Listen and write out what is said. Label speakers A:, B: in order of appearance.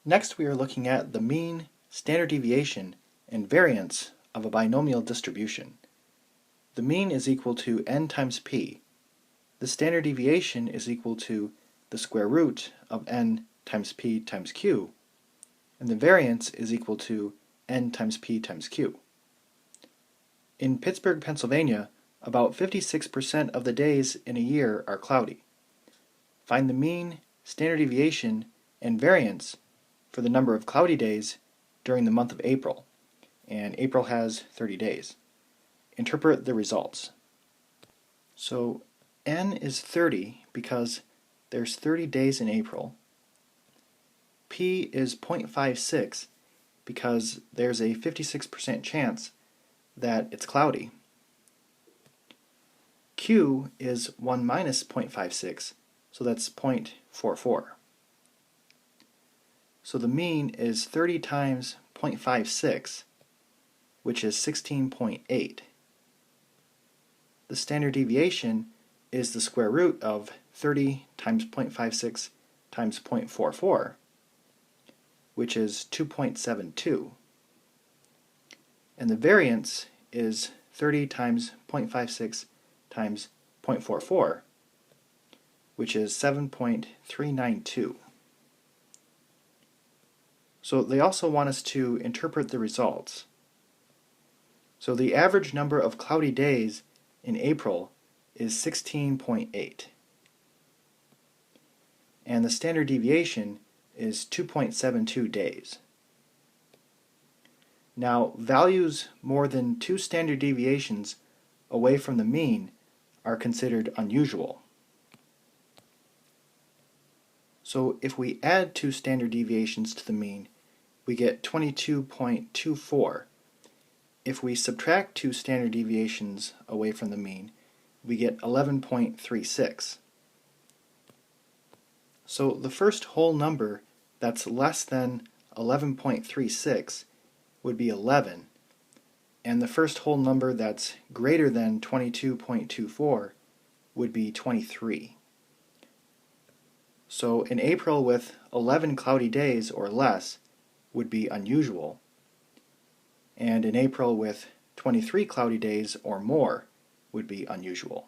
A: Next, we are looking at the mean, standard deviation, and variance of a binomial distribution. The mean is equal to n times p. The standard deviation is equal to the square root of n times p times q, and the variance is equal to n times p times q. In Pittsburgh, Pennsylvania, about 56% of the days in a year are cloudy. Find the mean, standard deviation, and variance for the number of cloudy days during the month of April, and April has 30 days. Interpret the results. So n is 30 because there's 30 days in April. P is 0.56 because there's a 56% chance that it's cloudy. Q is 1 minus 0.56, so that's 0.44. So the mean is 30 times 0.56, which is 16.8. The standard deviation is the square root of 30 times 0.56 times 0.44, which is 2.72. And the variance is 30 times 0.56 times 0.44, which is 7.392. So they also want us to interpret the results. So the average number of cloudy days in April is 16.8. And the standard deviation is 2.72 days. Now, values more than 2 standard deviations away from the mean are considered unusual. So if we add 2 standard deviations to the mean, we get 22.24. If we subtract 2 standard deviations away from the mean, we get 11.36. So the first whole number that's less than 11.36 would be 11, and the first whole number that's greater than 22.24 would be 23. So in April with 11 cloudy days or less would be unusual, and in April with 23 cloudy days or more would be unusual.